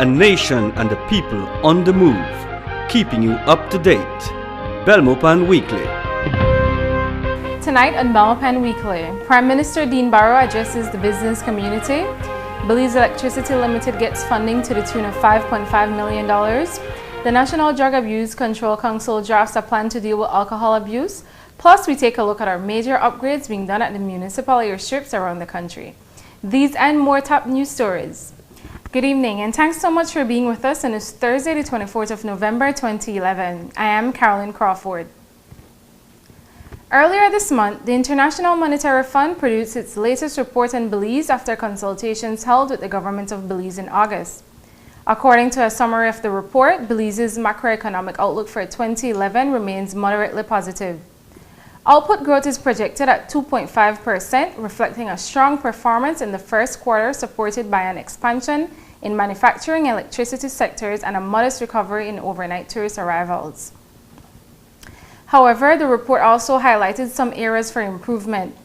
a nation and the people on the move, keeping you up to date. Belmopan Weekly. Tonight on Belmopan Weekly, Prime Minister Dean Barrow addresses the business community. Belize Electricity Limited gets funding to the tune of $5.5 million. The National Drug Abuse Control Council drafts a plan to deal with alcohol abuse. Plus, we take a look at our major upgrades being done at the municipal airstrips around the country. These and more top news stories. Good evening and thanks so much for being with us on this Thursday, the 24th of November 2011. I am Carolyn Crawford. Earlier this month, the International Monetary Fund produced its latest report on Belize after consultations held with the government of Belize in August. According to a summary of the report, Belize's macroeconomic outlook for 2011 remains moderately positive. Output growth is projected at 2.5%, reflecting a strong performance in the first quarter supported by an expansion in manufacturing and electricity sectors and a modest recovery in overnight tourist arrivals. However, the report also highlighted some areas for improvement.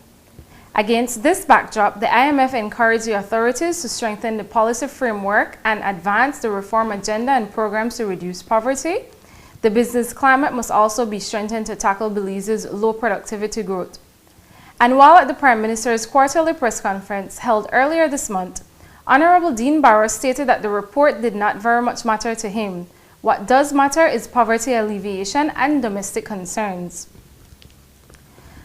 Against this backdrop, the IMF encouraged the authorities to strengthen the policy framework and advance the reform agenda and programs to reduce poverty. The business climate must also be strengthened to tackle Belize's low productivity growth. And while at the Prime Minister's quarterly press conference held earlier this month, Honorable Dean Barrow stated that the report did not very much matter to him. What does matter is poverty alleviation and domestic concerns.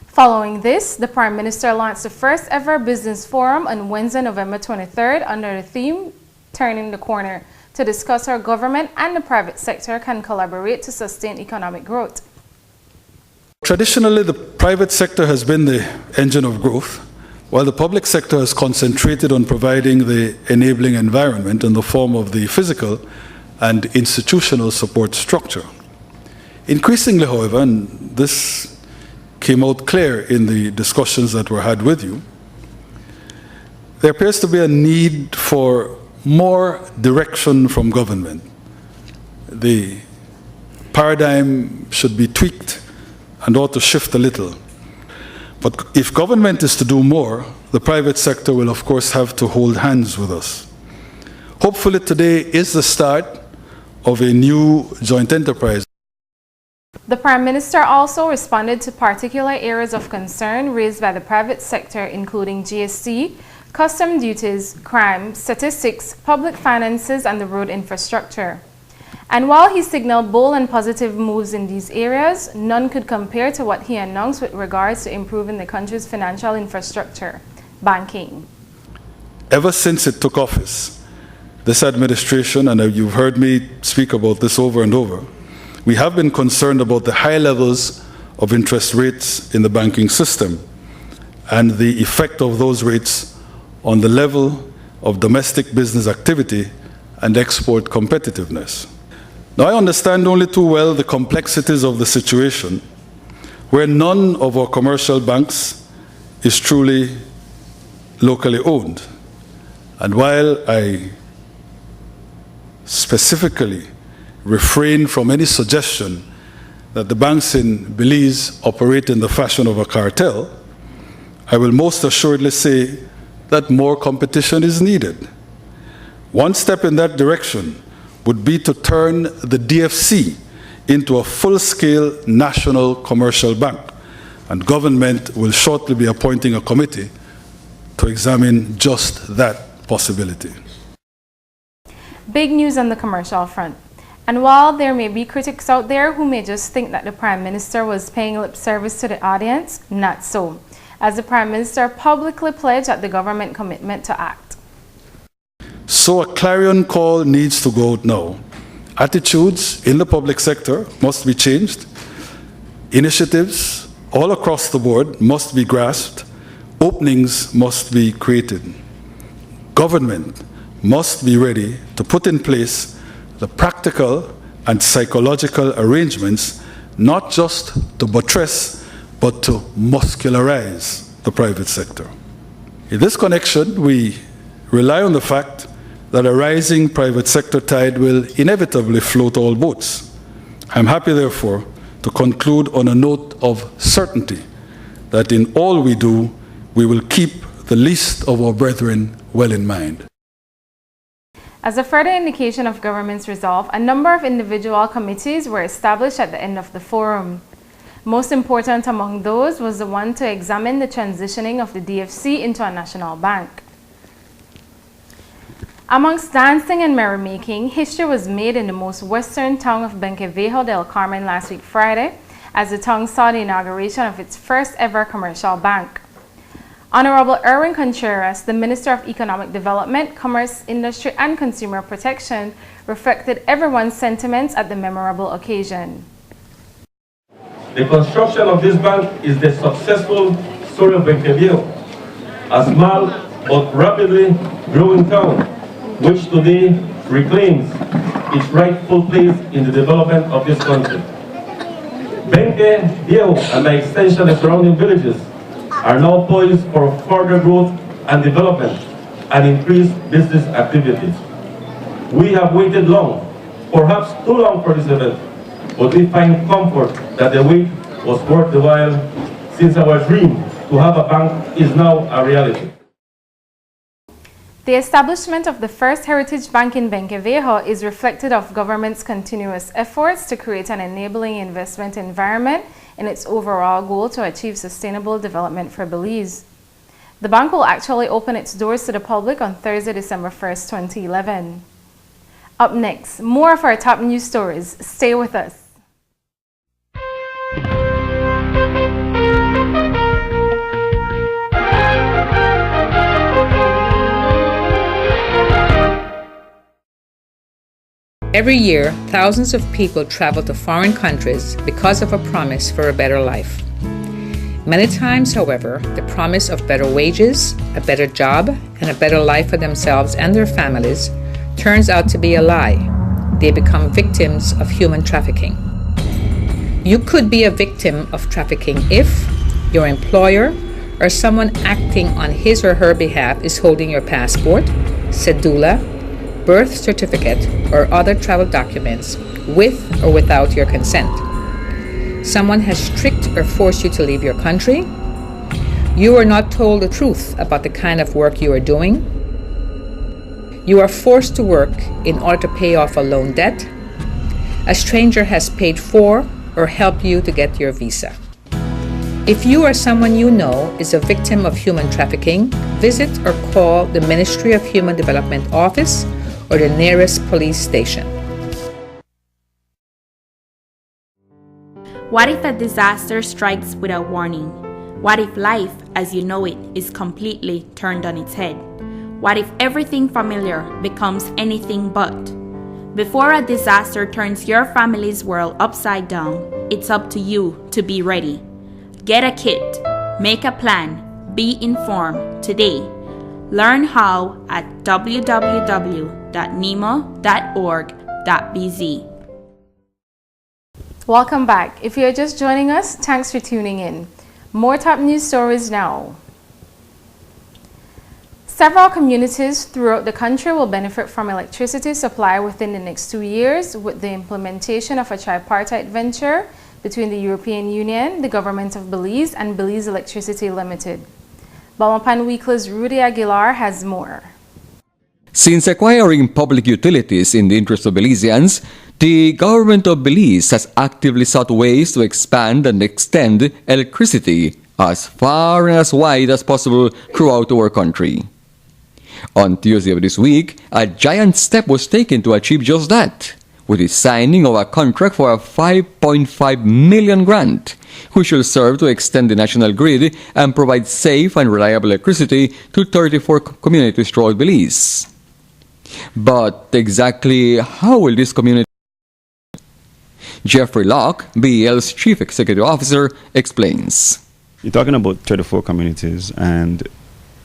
Following this, the Prime Minister launched the first ever business forum on Wednesday, November 23rd under the theme, Turning the Corner, to discuss how government and the private sector can collaborate to sustain economic growth. Traditionally, the private sector has been the engine of growth, while the public sector has concentrated on providing the enabling environment in the form of the physical and institutional support structure. Increasingly, however, and this came out clear in the discussions that were had with you, there appears to be a need for more direction from government. The paradigm should be tweaked and ought to shift a little. But if government is to do more, the private sector will of course have to hold hands with us. Hopefully today is the start of a new joint enterprise. The Prime Minister also responded to particular areas of concern raised by the private sector, including GST, custom duties, crime, statistics, public finances, and the road infrastructure. And while he signaled bold and positive moves in these areas, none could compare to what he announced with regards to improving the country's financial infrastructure, banking. Ever since it took office, this administration, and you've heard me speak about this over and over, we have been concerned about the high levels of interest rates in the banking system and the effect of those rates on the level of domestic business activity and export competitiveness. Now, I understand only too well the complexities of the situation where none of our commercial banks is truly locally owned. And while I specifically refrain from any suggestion that the banks in Belize operate in the fashion of a cartel, I will most assuredly say that more competition is needed. One step in that direction would be to turn the DFC into a full-scale national commercial bank, and government will shortly be appointing a committee to examine just that possibility. Big news on the commercial front. And while there may be critics out there who may just think that the Prime Minister was paying lip service to the audience, not so, as the Prime Minister publicly pledged at the government commitment to act. So a clarion call needs to go out now. Attitudes in the public sector must be changed. Initiatives all across the board must be grasped. Openings must be created. Government must be ready to put in place the practical and psychological arrangements, not just to buttress, but to muscularize the private sector. In this connection, we rely on the fact that a rising private sector tide will inevitably float all boats. I'm happy, therefore, to conclude on a note of certainty that in all we do, we will keep the least of our brethren well in mind. As a further indication of government's resolve, a number of individual committees were established at the end of the forum. Most important among those was the one to examine the transitioning of the DFC into a national bank. Amongst dancing and merrymaking, history was made in the most western town of Benquevejo del Carmen last week Friday, as the town saw the inauguration of its first ever commercial bank. Honorable Erwin Contreras, the Minister of Economic Development, Commerce, Industry and Consumer Protection, reflected everyone's sentiments at the memorable occasion. The construction of this bank is the successful story of Benquevejo, a small but rapidly growing town, which today reclaims its rightful place in the development of this country. Benquevejo and by extension the surrounding villages are now poised for further growth and development and increased business activities. We have waited long, perhaps too long for this event, but we find comfort that the wait was worth the while, since our dream to have a bank is now a reality. The establishment of the first heritage bank in Benquevejo is reflective of government's continuous efforts to create an enabling investment environment in its overall goal to achieve sustainable development for Belize. The bank will actually open its doors to the public on Thursday, December 1st, 2011. Up next, more of our top news stories. Stay with us. Every year, thousands of people travel to foreign countries because of a promise for a better life. Many times, however, the promise of better wages, a better job, and a better life for themselves and their families turns out to be a lie. They become victims of human trafficking. You could be a victim of trafficking if your employer or someone acting on his or her behalf is holding your passport, cedula, birth certificate, or other travel documents with or without your consent. Someone has tricked or forced you to leave your country. You are not told the truth about the kind of work you are doing. You are forced to work in order to pay off a loan debt. A stranger has paid for or helped you to get your visa. If you or someone you know is a victim of human trafficking, visit or call the Ministry of Human Development Office or the nearest police station. What if a disaster strikes without warning? What if life, as you know it, is completely turned on its head? What if everything familiar becomes anything but? Before a disaster turns your family's world upside down, it's up to you to be ready. Get a kit, make a plan, be informed today. Learn how at www.nemo.org.bz. Welcome back. If you're just joining us, thanks for tuning in. More top news stories now. Several communities throughout the country will benefit from electricity supply within the next 2 years with the implementation of a tripartite venture between the European Union, the government of Belize, and Belize Electricity Limited. Belmopan Weekly's Rudy Aguilar has more. Since acquiring public utilities in the interest of Belizeans, the government of Belize has actively sought ways to expand and extend electricity as far and as wide as possible throughout our country. On Tuesday of this week, a giant step was taken to achieve just that, with the signing of a contract for a 5.5 million grant, which will serve to extend the national grid and provide safe and reliable electricity to 34 communities throughout Belize. But exactly how will this community? Jeffrey Locke, BEL's Chief Executive Officer, explains. You're talking about 34 communities, and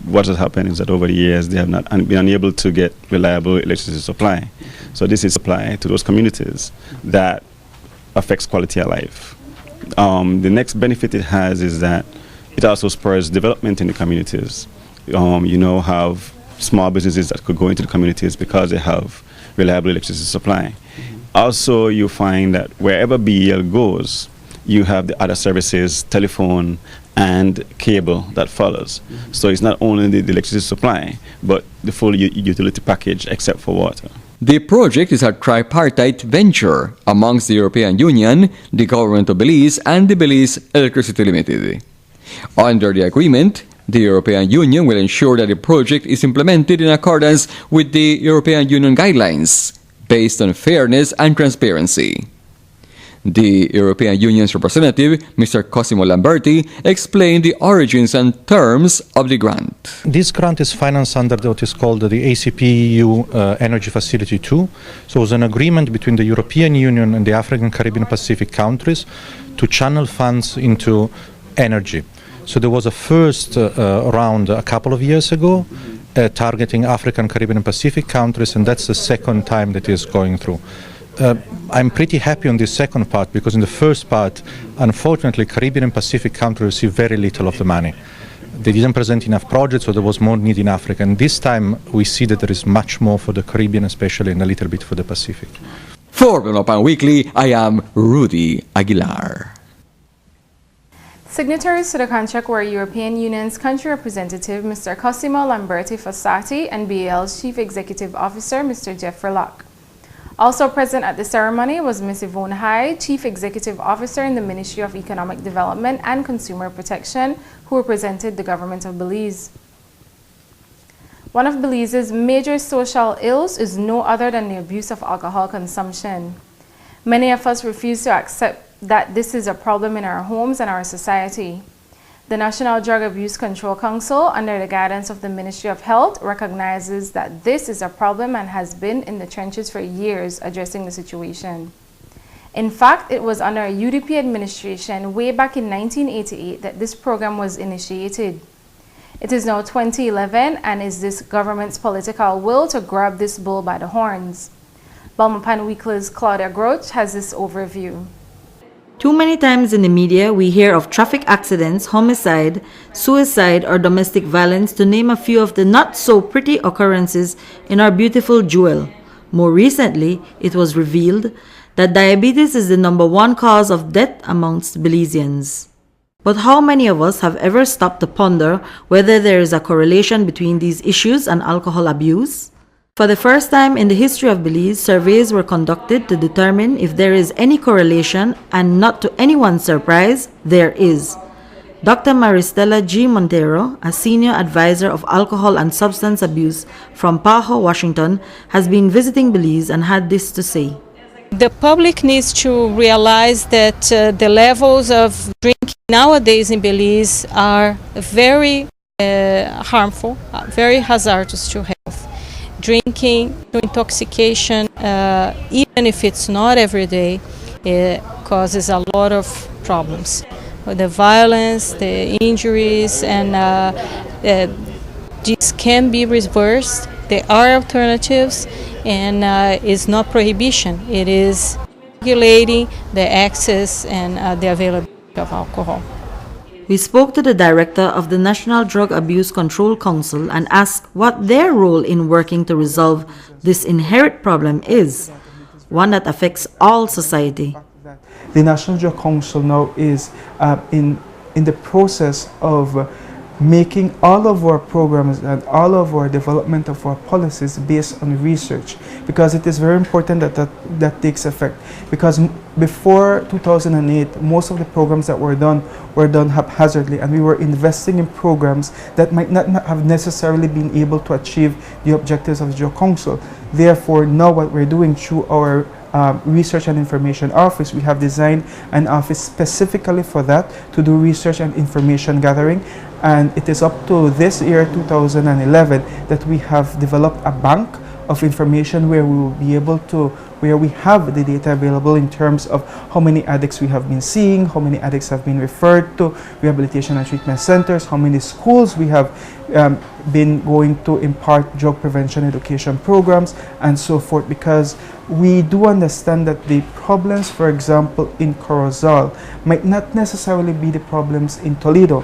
what has happened is that over the years they have not been unable to get reliable electricity supply. So this is supply to those communities that affects quality of life. The next benefit it has is that it also spurs development in the communities. Have small businesses that could go into the communities because they have reliable electricity supply. Also, you find that wherever BEL goes, you have the other services, telephone and cable that follows. So it's not only the electricity supply, but the full utility package except for water. The project is a tripartite venture amongst the European Union, the government of Belize, and the Belize Electricity Limited. Under the agreement, the European Union will ensure that the project is implemented in accordance with the European Union guidelines, based on fairness and transparency. The European Union's representative, Mr. Cosimo Lamberti, explained the origins and terms of the grant. This grant is financed under what is called the ACP-EU Energy Facility 2. So it was an agreement between the European Union and the African, Caribbean, Pacific countries to channel funds into energy. So there was a first round a couple of years ago targeting African, Caribbean, and Pacific countries, and that's the second time that is going through. I'm pretty happy on this second part because in the first part, unfortunately, Caribbean and Pacific countries received very little of the money. They didn't present enough projects, so there was more need in Africa. And this time, we see that there is much more for the Caribbean, especially, and a little bit for the Pacific. For Belmopan Weekly, I am Rudy Aguilar. Signatories to the contract were European Union's country representative, Mr. Cosimo Lamberti Fossati, and BAL's Chief Executive Officer, Mr. Jeffrey Locke. Also present at the ceremony was Ms. Yvonne Hai, Chief Executive Officer in the Ministry of Economic Development and Consumer Protection, who represented the government of Belize. One of Belize's major social ills is no other than the abuse of alcohol consumption. Many of us refuse to accept that this is a problem in our homes and our society. The National Drug Abuse Control Council, under the guidance of the Ministry of Health, recognizes that this is a problem and has been in the trenches for years addressing the situation. In fact, it was under a UDP administration way back in 1988 that this program was initiated. It is now 2011 and is this government's political will to grab this bull by the horns. Belmopan Weekly's Claudia Groch has this overview. Too many times in the media, we hear of traffic accidents, homicide, suicide, or domestic violence, to name a few of the not-so-pretty occurrences in our beautiful jewel. More recently, it was revealed that diabetes is the #1 cause of death amongst Belizeans. But how many of us have ever stopped to ponder whether there is a correlation between these issues and alcohol abuse? For the first time in the history of Belize, surveys were conducted to determine if there is any correlation, and not to anyone's surprise, there is. Dr. Maristela G. Montero, a senior advisor of alcohol and substance abuse from Paho, Washington, has been visiting Belize and had this to say. The public needs to realize that the levels of drinking nowadays in Belize are very harmful, very hazardous to health. Drinking, intoxication, even if it's not every day, it causes a lot of problems. The violence, the injuries, and these can be reversed. There are alternatives, and it's not prohibition. It is regulating the access and the availability of alcohol. We spoke to the director of the National Drug Abuse Control Council and asked what their role in working to resolve this inherent problem is, one that affects all society. The National Drug Council now is in the process of making all of our programs and all of our development of our policies based on research, because it is very important that takes effect. Because before 2008, most of the programs that were done haphazardly, and we were investing in programs that might not have necessarily been able to achieve the objectives of the Drug Council. Therefore, now what we're doing through our Research and Information Office, we have designed an office specifically for that, to do research and information gathering. And it is up to this year, 2011, that we have developed a bank of information where we will be able to, where we have the data available in terms of how many addicts we have been seeing, how many addicts have been referred to rehabilitation and treatment centers, how many schools we have been going to impart drug prevention education programs, and so forth. Because we do understand that the problems, for example, in Corozal might not necessarily be the problems in Toledo.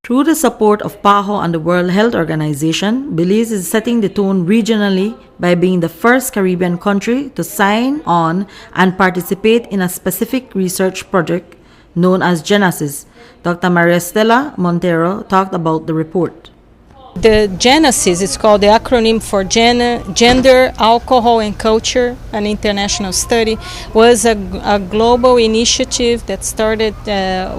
Through the support of PAHO and the World Health Organization, Belize is setting the tone regionally by being the first Caribbean country to sign on and participate in a specific research project known as Genesis. Dr. Maria Stella Montero talked about the report. The Genesis is called the acronym for Gender, Alcohol and Culture, an international study, was a global initiative that started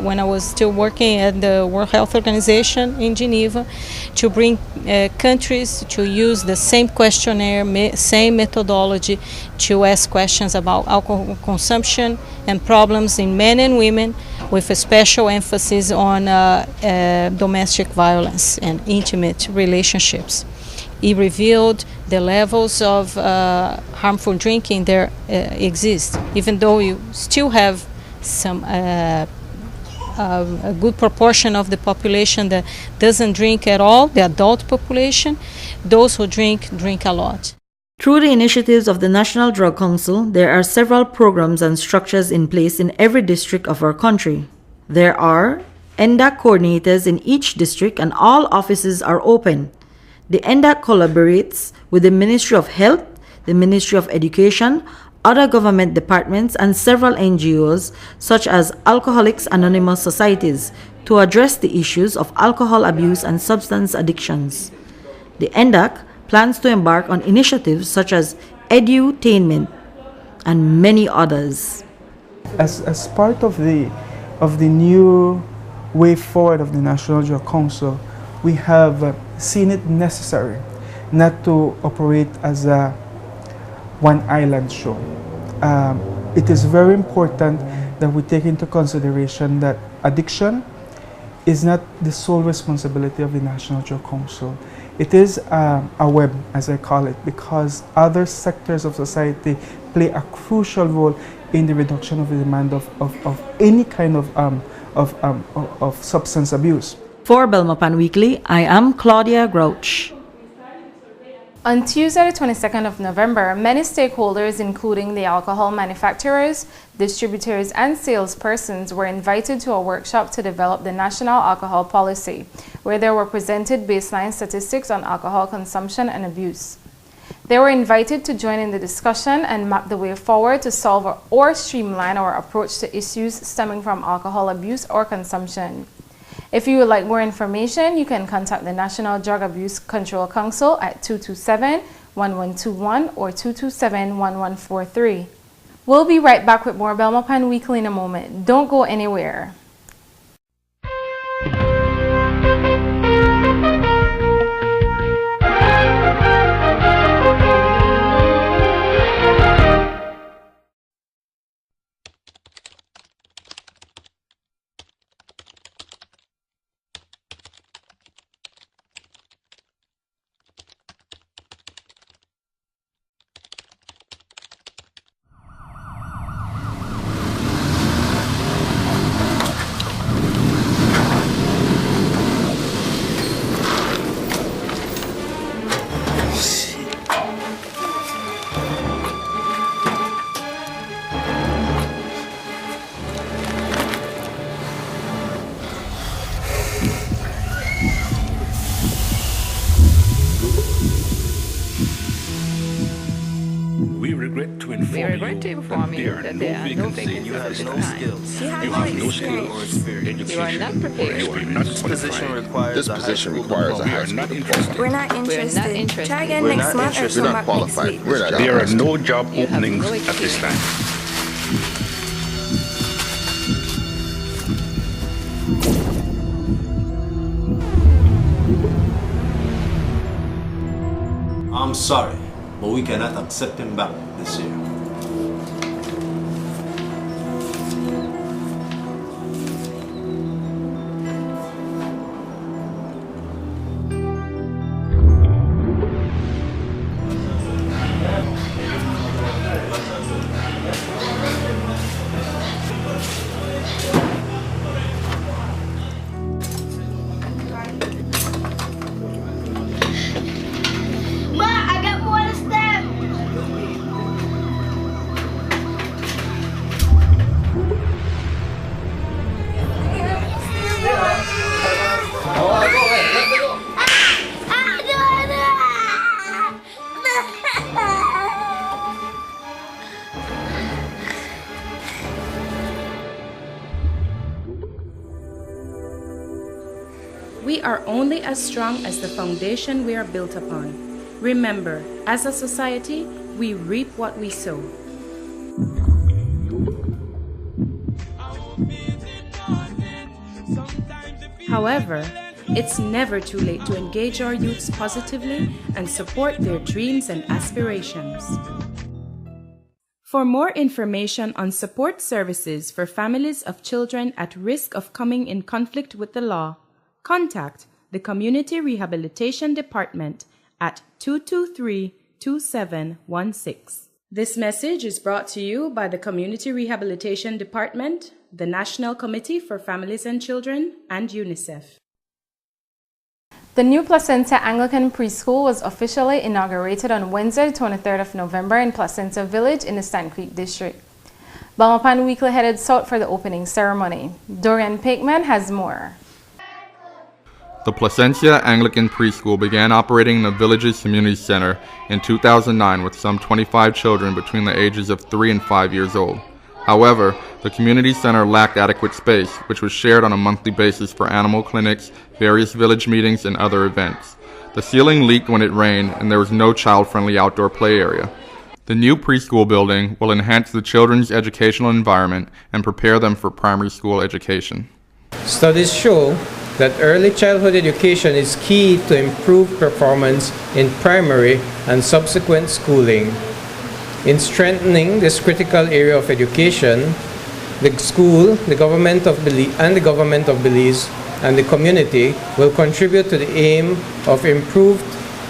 when I was still working at the World Health Organization in Geneva to bring countries to use the same questionnaire, same methodology to ask questions about alcohol consumption and problems in men and women, with a special emphasis on domestic violence and intimate relationships. It revealed the levels of harmful drinking there exist, even though you still have some a good proportion of the population that doesn't drink at all, the adult population. Those who drink a lot. Through the initiatives of the National Drug Council, there are several programs and structures in place in every district of our country. There are NDAC coordinators in each district and all offices are open. The NDAC collaborates with the Ministry of Health, the Ministry of Education, other government departments, and several NGOs such as Alcoholics Anonymous Societies to address the issues of alcohol abuse and substance addictions. The NDAC plans to embark on initiatives such as edutainment and many others. As part of the new way forward of the National Drug Council, we have seen it necessary not to operate as a one island show. It is very important that we take into consideration that addiction is not the sole responsibility of the National Drug Council. It is a web, as I call it, because other sectors of society play a crucial role in the reduction of the demand of any kind of substance abuse. For Belmopan Weekly, I am Claudia Grouch. On Tuesday, the 22nd of November, many stakeholders, including the alcohol manufacturers, distributors, and salespersons, were invited to a workshop to develop the national alcohol policy, where there were presented baseline statistics on alcohol consumption and abuse. They were invited to join in the discussion and map the way forward to solve or streamline our approach to issues stemming from alcohol abuse or consumption. If you would like more information, you can contact the National Drug Abuse Control Council at 227-1121 or 227-1143. We'll be right back with more Belmopan Weekly in a moment. Don't go anywhere. We regret to inform you that there are no vacancies at this time. You have no skills, education, you are not prepared. This position requires a high school diploma. We're not interested. Try again next month or We're not qualified. There are no job openings at this time. I'm sorry, but we cannot accept him back this year. We are only as strong as the foundation we are built upon. Remember, as a society, we reap what we sow. However, it's never too late to engage our youths positively and support their dreams and aspirations. For more information on support services for families of children at risk of coming in conflict with the law, contact the Community Rehabilitation Department at 223-2716. This message is brought to you by the Community Rehabilitation Department, the National Committee for Families and Children, and UNICEF. The new Placentia Anglican Preschool was officially inaugurated on Wednesday, 23rd of November in Placentia Village in the Stand Creek District. Belmopan Weekly headed south for the opening ceremony. Dorian Pakeman has more. The Placentia Anglican Preschool began operating in the village's community center in 2009 with some 25 children between the ages of 3 and 5 years old. However, the community center lacked adequate space, which was shared on a monthly basis for animal clinics, various village meetings, and other events. The ceiling leaked when it rained, and there was no child-friendly outdoor play area. The new preschool building will enhance the children's educational environment and prepare them for primary school education. Studies show that early childhood education is key to improved performance in primary and subsequent schooling. In strengthening this critical area of education, the school, the government of Belize, and the community will contribute to the aim of improved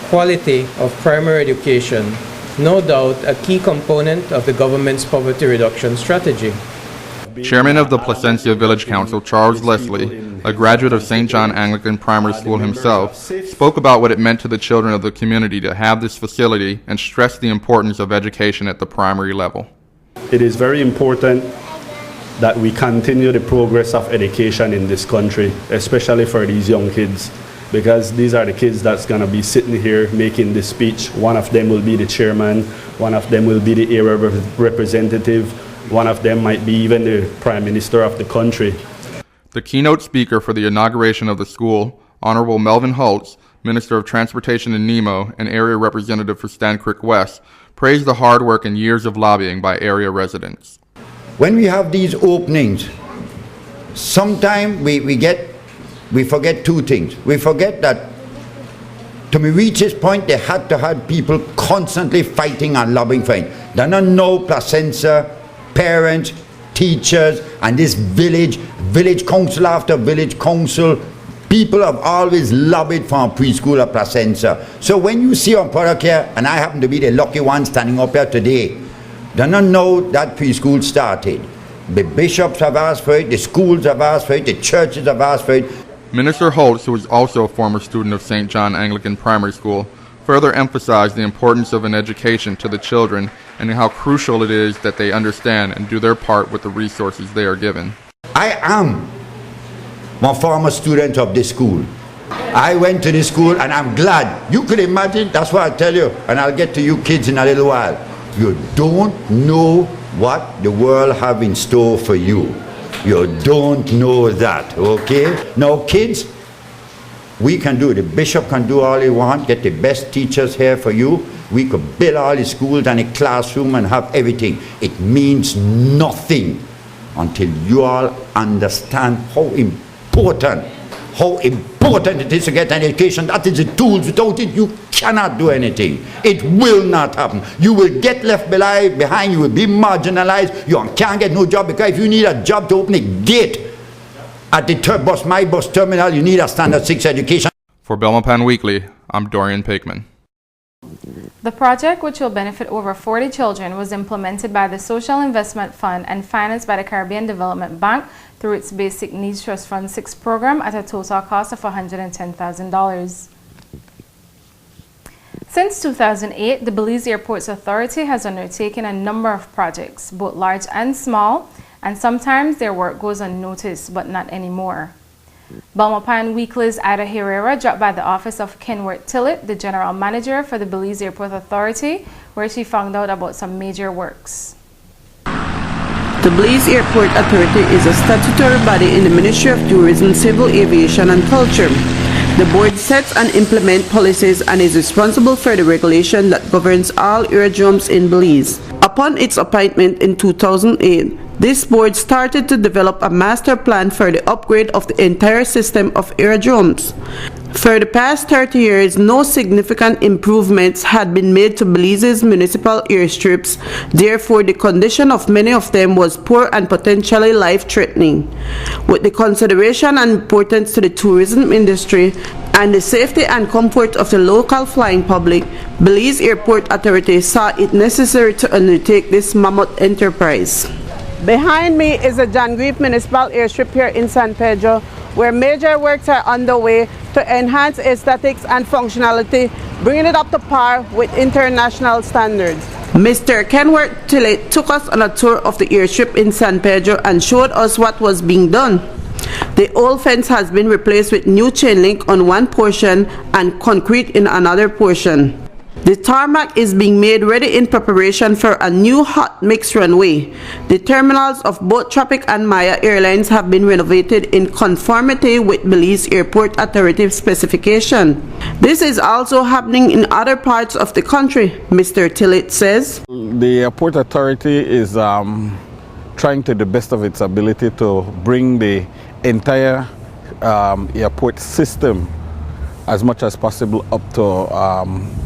quality of primary education, no doubt a key component of the government's poverty reduction strategy. Chairman of the Placentia Village Council, Charles Leslie, a graduate of St. John Anglican Primary School himself, spoke about what it meant to the children of the community to have this facility and stressed the importance of education at the primary level. It is very important that we continue the progress of education in this country, especially for these young kids, because these are the kids that's going to be sitting here making this speech. One of them will be the chairman, one of them will be the area representative, one of them might be even the Prime Minister of the country. The keynote speaker for the inauguration of the school, Honorable Melvin Holtz, Minister of Transportation in Nemo and Area Representative for Stand Creek West, praised the hard work and years of lobbying by area residents. When we have these openings, sometimes we forget two things. We forget that to reach this point, they had to have people constantly fighting and lobbying for it. There are no Placentia parents, teachers, and this village council after village council, people have always lobbied for a preschool at Placentia. So when you see our product here, and I happen to be the lucky one standing up here today, they don't know that preschool started. The bishops have asked for it, the schools have asked for it, the churches have asked for it. Minister Holtz, who is also a former student of St. John Anglican Primary School, further emphasized the importance of an education to the children and how crucial it is that they understand and do their part with the resources they are given. I am a former student of this school. I went to this school and I'm glad. You could imagine, that's what I tell you, and I'll get to you kids in a little while. You don't know what the world have in store for you. You don't know that, okay? Now kids, we can do it. The bishop can do all he wants, get the best teachers here for you. We could build all the schools and the classroom and have everything. It means nothing until you all understand how important it is to get an education. That is the tools. Without it, you cannot do anything. It will not happen. You will get left behind. You will be marginalized. You can't get no job, because if you need a job to open a gate at the my bus terminal, you need a standard 6 education. For Belmopan Weekly, I'm Dorian Pakeman. The project, which will benefit over 40 children, was implemented by the Social Investment Fund and financed by the Caribbean Development Bank through its Basic Needs Trust Fund 6 program at a total cost of $110,000. Since 2008, the Belize Airports Authority has undertaken a number of projects, both large and small, and sometimes their work goes unnoticed, but not anymore. Belmopan Weekly's Ada Herrera dropped by the office of Kenworth Tillett, the general manager for the Belize Airport Authority, where she found out about some major works. The Belize Airport Authority is a statutory body in the Ministry of Tourism, Civil Aviation and Culture. The board sets and implements policies and is responsible for the regulation that governs all aerodromes in Belize. Upon its appointment in 2008, this board started to develop a master plan for the upgrade of the entire system of aerodromes. For the past 30 years, no significant improvements had been made to Belize's municipal airstrips. Therefore, the condition of many of them was poor and potentially life-threatening. With the consideration and importance to the tourism industry and the safety and comfort of the local flying public, Belize Airport Authority saw it necessary to undertake this mammoth enterprise. Behind me is the John Grief Municipal Airstrip here in San Pedro, where major works are underway to enhance aesthetics and functionality, bringing it up to par with international standards. Mr. Kenworth Tillett took us on a tour of the airstrip in San Pedro and showed us what was being done. The old fence has been replaced with new chain link on one portion and concrete in another portion. The tarmac is being made ready in preparation for a new hot mix runway. The terminals of both Tropic and Maya Airlines have been renovated in conformity with Belize Airport Authority specification. This is also happening in other parts of the country, Mr. Tillett says. The Airport Authority is trying to the best of its ability to bring the entire airport system as much as possible up to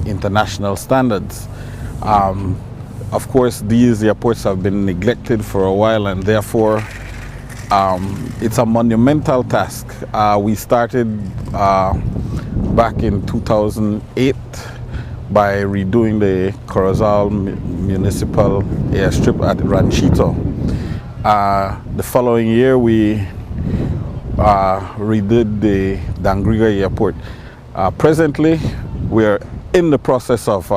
international standards. Of course, these airports have been neglected for a while, and therefore it's a monumental task. We started back in 2008 by redoing the Corozal Municipal Airstrip at Ranchito. The following year, we redid the Dangriga Airport. Presently, we are in the process of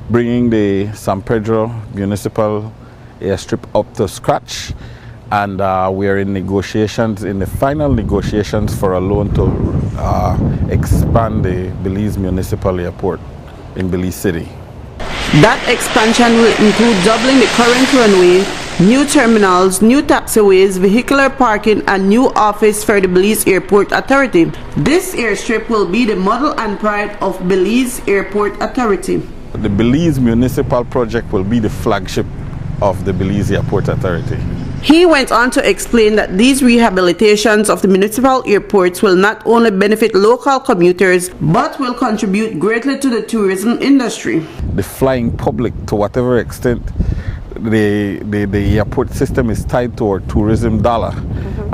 bringing the San Pedro Municipal Airstrip up to scratch, and we are in negotiations, in the final negotiations for a loan to expand the Belize Municipal Airport in Belize City. That expansion will include doubling the current runway, new terminals, new taxiways, vehicular parking, and new office for the Belize Airport Authority. This airstrip will be the model and pride of Belize Airport Authority. The Belize Municipal Project will be the flagship of the Belize Airport Authority. He went on to explain that these rehabilitations of the municipal airports will not only benefit local commuters, but will contribute greatly to the tourism industry. The flying public, to whatever extent, the airport system is tied to our tourism dollar,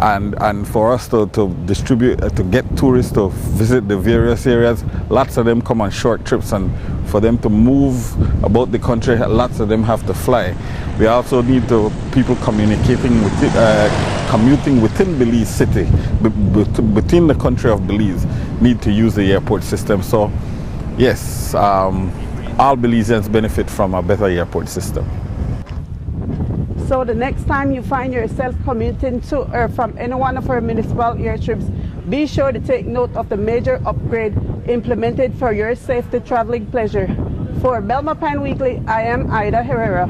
and for us to distribute, to get tourists to visit the various areas, lots of them come on short trips, and for them to move about the country, lots of them have to fly. We also need people communicating with commuting within Belize City, between the country of Belize, need to use the airport system. So yes, all Belizeans benefit from a better airport system. So the next time you find yourself commuting to or from any one of our municipal airstrips, be sure to take note of the major upgrade implemented for your safety traveling pleasure. For Belmopan Weekly, I am Ida Herrera.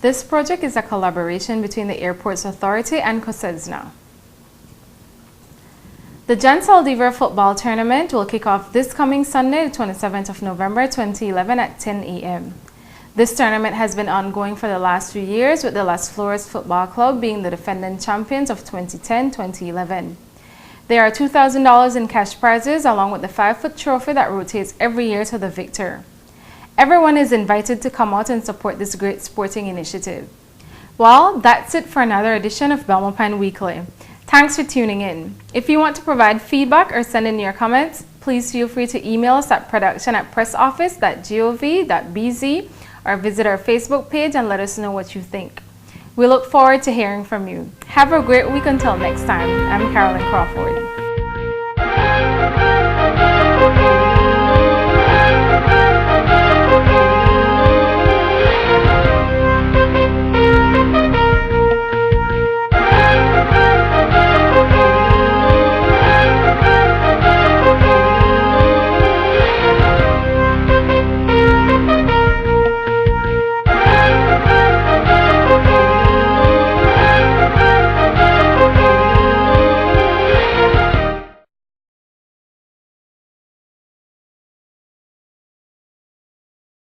This project is a collaboration between the Airports Authority and COSESNA. The Jan Saldivar football tournament will kick off this coming Sunday, the 27th of November 2011 at 10 a.m. This tournament has been ongoing for the last 3 years, with the Las Flores Football Club being the defending champions of 2010-2011. There are $2,000 in cash prizes along with the 5-foot trophy that rotates every year to the victor. Everyone is invited to come out and support this great sporting initiative. Well, that's it for another edition of Belmopan Weekly. Thanks for tuning in. If you want to provide feedback or send in your comments, please feel free to email us at production@pressoffice.gov.bz or visit our Facebook page and let us know what you think. We look forward to hearing from you. Have a great week until next time. I'm Carolyn Crawford.